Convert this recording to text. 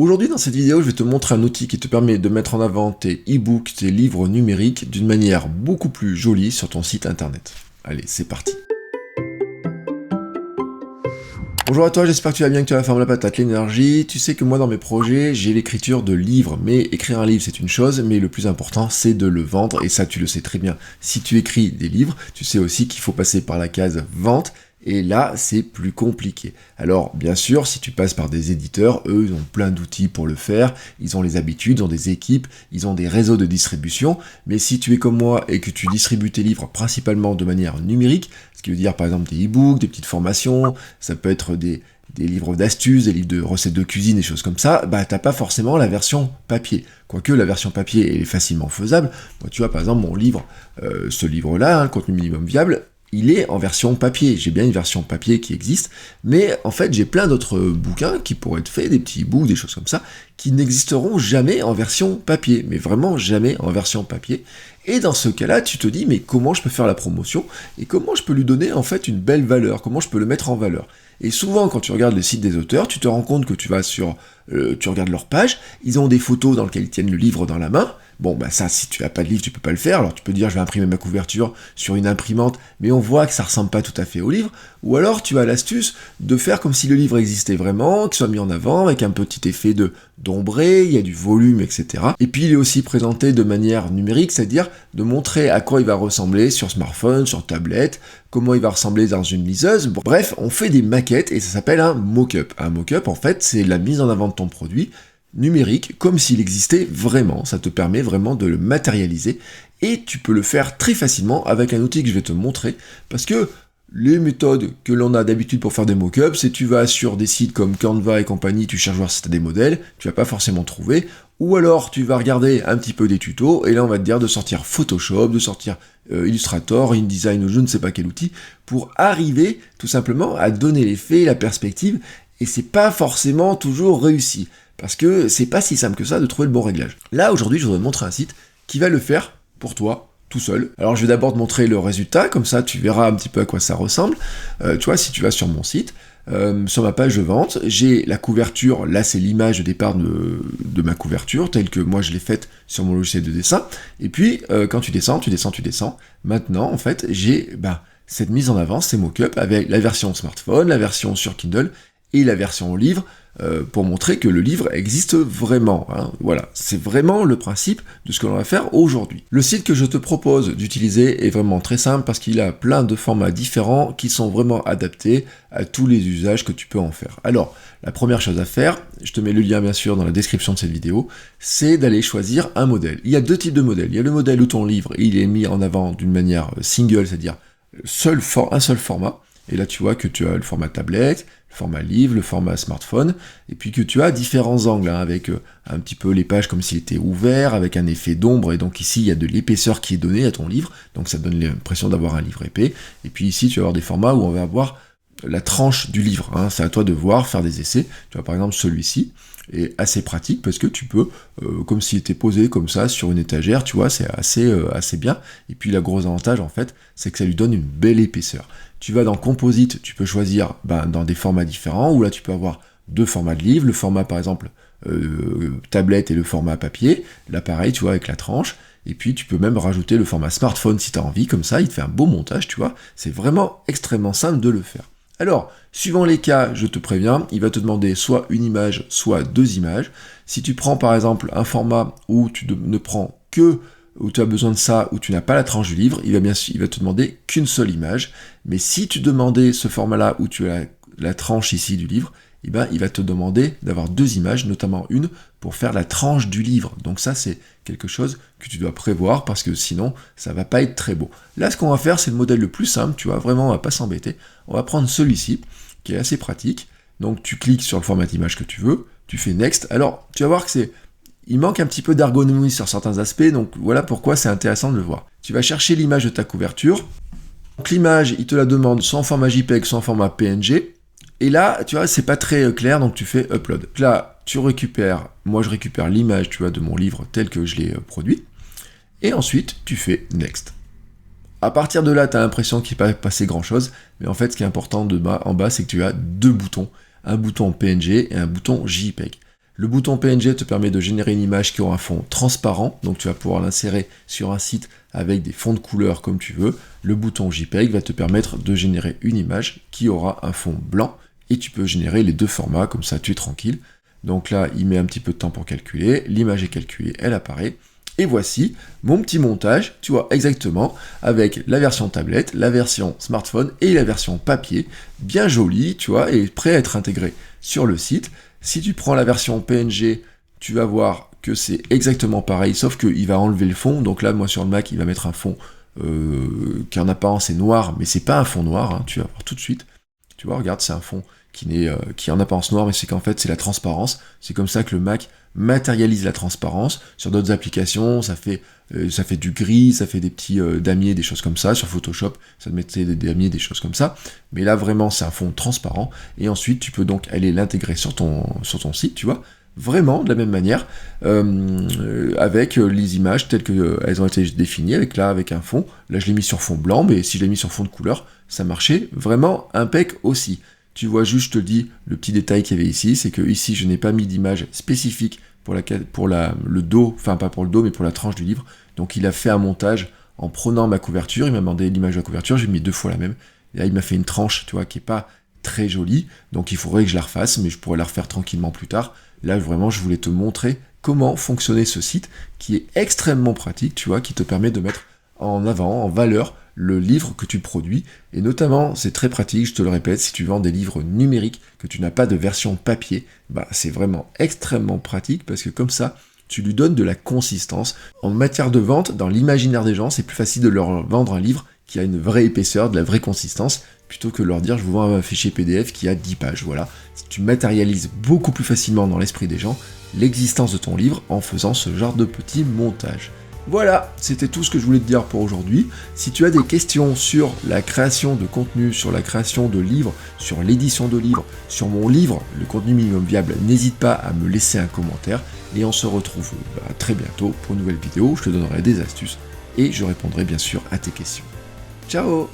Aujourd'hui, dans cette vidéo, je vais te montrer un outil qui te permet de mettre en avant tes e-books, tes livres numériques d'une manière beaucoup plus jolie sur ton site internet. Allez, c'est parti. Bonjour à toi, j'espère que tu vas bien, que tu as la forme, la patate, l'énergie. Tu sais que moi, dans mes projets, j'ai l'écriture de livres. Mais écrire un livre, c'est une chose, mais le plus important, c'est de le vendre. Et ça, tu le sais très bien. Si tu écris des livres, tu sais aussi qu'il faut passer par la case vente. Et là, c'est plus compliqué. Alors, bien sûr, si tu passes par des éditeurs, eux, ils ont plein d'outils pour le faire. Ils ont les habitudes, ils ont des équipes, ils ont des réseaux de distribution. Mais si tu es comme moi et que tu distribues tes livres principalement de manière numérique, ce qui veut dire par exemple des e-books, des petites formations, ça peut être des livres d'astuces, des livres de recettes de cuisine, des choses comme ça, bah t'as pas forcément la version papier. Quoique la version papier est facilement faisable. Moi, tu vois, par exemple, mon livre, ce livre-là, le contenu minimum viable, il est en version papier. J'ai bien une version papier qui existe, mais en fait, j'ai plein d'autres bouquins qui pourraient être faits, des petits e-books, des choses comme ça, qui n'existeront jamais en version papier, mais vraiment jamais en version papier. Et dans ce cas-là, tu te dis, mais comment je peux faire la promotion et comment je peux lui donner en fait une belle valeur, comment je peux le mettre en valeur. Et souvent, quand tu regardes le site des auteurs, tu te rends compte que tu vas sur, tu regardes leur page, ils ont des photos dans lesquelles ils tiennent le livre dans la main. Bon, bah ça, si tu n'as pas de livre, tu peux pas le faire. Alors tu peux dire, je vais imprimer ma couverture sur une imprimante, mais on voit que ça ressemble pas tout à fait au livre. Ou alors, tu as l'astuce de faire comme si le livre existait vraiment, qu'il soit mis en avant avec un petit effet d'ombré, il y a du volume, etc. Et puis, il est aussi présenté de manière numérique, c'est-à-dire de montrer à quoi il va ressembler sur smartphone, sur tablette, comment il va ressembler dans une liseuse. Bon, bref, on fait des maquettes et ça s'appelle un mock-up. Un mock-up, en fait, c'est la mise en avant de ton produit numérique, comme s'il existait vraiment. Ça te permet vraiment de le matérialiser et tu peux le faire très facilement avec un outil que je vais te montrer, parce que les méthodes que l'on a d'habitude pour faire des mock-ups, c'est tu vas sur des sites comme Canva et compagnie, tu cherches voir si tu as des modèles, tu vas pas forcément trouver, ou alors tu vas regarder un petit peu des tutos, et là on va te dire de sortir Photoshop, de sortir Illustrator, InDesign ou je ne sais pas quel outil, pour arriver tout simplement à donner l'effet, la perspective, et c'est pas forcément toujours réussi, parce que c'est pas si simple que ça de trouver le bon réglage. Là aujourd'hui je voudrais te montrer un site qui va le faire pour toi, tout seul. Alors je vais d'abord te montrer le résultat, comme ça tu verras un petit peu à quoi ça ressemble. Tu vois, si tu vas sur mon site, sur ma page de vente, j'ai la couverture, là c'est l'image de départ de ma couverture, telle que moi je l'ai faite sur mon logiciel de dessin, et puis quand tu descends, maintenant en fait j'ai cette mise en avant, ces mock-up, avec la version smartphone, la version sur Kindle, et la version livre, pour montrer que le livre existe vraiment. Hein. Voilà, c'est vraiment le principe de ce que l'on va faire aujourd'hui. Le site que je te propose d'utiliser est vraiment très simple parce qu'il a plein de formats différents qui sont vraiment adaptés à tous les usages que tu peux en faire. Alors, la première chose à faire, je te mets le lien bien sûr dans la description de cette vidéo, c'est d'aller choisir un modèle. Il y a deux types de modèles. Il y a le modèle où ton livre il est mis en avant d'une manière single, c'est-à-dire un seul format. Et là, tu vois que tu as le format tablette, le format livre, le format smartphone, et puis que tu as différents angles, hein, avec un petit peu les pages comme s'il était ouvert, avec un effet d'ombre, et donc ici, il y a de l'épaisseur qui est donnée à ton livre, donc ça donne l'impression d'avoir un livre épais. Et puis ici, tu vas avoir des formats où on va avoir la tranche du livre, hein, c'est à toi de voir, faire des essais. Tu vois, par exemple, celui-ci est assez pratique parce que tu peux, comme s'il était posé comme ça sur une étagère, tu vois, c'est assez bien. Et puis, le gros avantage, en fait, c'est que ça lui donne une belle épaisseur. Tu vas dans Composite, tu peux choisir dans des formats différents, où là, tu peux avoir deux formats de livre, le format, par exemple, tablette et le format papier. Là, pareil, tu vois, avec la tranche. Et puis, tu peux même rajouter le format smartphone si tu as envie, comme ça, il te fait un beau montage, tu vois. C'est vraiment extrêmement simple de le faire. Alors, suivant les cas, je te préviens, il va te demander soit une image, soit deux images. Si tu prends par exemple un format où tu ne prends que, où tu as besoin de ça, où tu n'as pas la tranche du livre, il va te demander qu'une seule image. Mais si tu demandais ce format-là où tu as la tranche ici du livre, il va te demander d'avoir deux images, notamment une, pour faire la tranche du livre. Donc ça, c'est quelque chose que tu dois prévoir, parce que sinon, ça va pas être très beau. Là, ce qu'on va faire, c'est le modèle le plus simple, tu vois, vraiment, on va pas s'embêter. On va prendre celui-ci, qui est assez pratique. Donc tu cliques sur le format d'image que tu veux, tu fais Next. Alors, tu vas voir que il manque un petit peu d'ergonomie sur certains aspects, donc voilà pourquoi c'est intéressant de le voir. Tu vas chercher l'image de ta couverture. Donc l'image, il te la demande soit en format JPEG, soit en format PNG. Et là, tu vois, c'est pas très clair, donc tu fais Upload. Là, moi je récupère l'image, tu vois, de mon livre tel que je l'ai produit. Et ensuite, tu fais Next. À partir de là, tu as l'impression qu'il ne va pas passer grand-chose, mais en fait, ce qui est important en bas, c'est que tu as deux boutons. Un bouton PNG et un bouton JPEG. Le bouton PNG te permet de générer une image qui aura un fond transparent, donc tu vas pouvoir l'insérer sur un site avec des fonds de couleurs comme tu veux. Le bouton JPEG va te permettre de générer une image qui aura un fond blanc, et tu peux générer les deux formats, comme ça tu es tranquille. Donc là, il met un petit peu de temps pour calculer, l'image est calculée, elle apparaît, et voici mon petit montage, tu vois exactement, avec la version tablette, la version smartphone et la version papier, bien joli, tu vois, et prêt à être intégré sur le site. Si tu prends la version PNG, tu vas voir que c'est exactement pareil, sauf qu'il va enlever le fond. Donc là, moi sur le Mac, il va mettre un fond qui en apparence est noir, mais c'est pas un fond noir, hein, tu vas voir tout de suite. Tu vois, regarde, c'est un fond qui est en apparence noir, mais c'est qu'en fait c'est la transparence. C'est comme ça que le Mac matérialise la transparence. Sur d'autres applications, ça fait du gris, ça fait des petits damiers, des choses comme ça. Sur Photoshop, ça te mettait des damiers, des choses comme ça. Mais là vraiment c'est un fond transparent. Et ensuite tu peux donc aller l'intégrer sur ton site, tu vois. Vraiment de la même manière, avec les images telles qu'elles ont été définies, avec un fond. Là je l'ai mis sur fond blanc, mais si je l'ai mis sur fond de couleur, ça marchait vraiment impec aussi. Tu vois juste, je te dis, le petit détail qu'il y avait ici, c'est que ici je n'ai pas mis d'image spécifique pour le dos, enfin pas pour le dos, mais pour la tranche du livre. Donc il a fait un montage en prenant ma couverture, il m'a demandé l'image de la couverture, j'ai mis 2 fois la même. Et là il m'a fait une tranche, tu vois, qui est pas très jolie, donc il faudrait que je la refasse, mais je pourrais la refaire tranquillement plus tard. Là vraiment je voulais te montrer comment fonctionnait ce site, qui est extrêmement pratique, tu vois, qui te permet de mettre en avant, en valeur, le livre que tu produis, et notamment, c'est très pratique, je te le répète, si tu vends des livres numériques, que tu n'as pas de version papier, bah c'est vraiment extrêmement pratique, parce que comme ça, tu lui donnes de la consistance. En matière de vente, dans l'imaginaire des gens, c'est plus facile de leur vendre un livre qui a une vraie épaisseur, de la vraie consistance, plutôt que de leur dire je vous vends un fichier PDF qui a 10 pages, voilà. Tu matérialises beaucoup plus facilement dans l'esprit des gens l'existence de ton livre en faisant ce genre de petit montage. Voilà, c'était tout ce que je voulais te dire pour aujourd'hui. Si tu as des questions sur la création de contenu, sur la création de livres, sur l'édition de livres, sur mon livre, le contenu minimum viable, n'hésite pas à me laisser un commentaire. Et on se retrouve très bientôt pour une nouvelle vidéo. Je te donnerai des astuces et je répondrai bien sûr à tes questions. Ciao!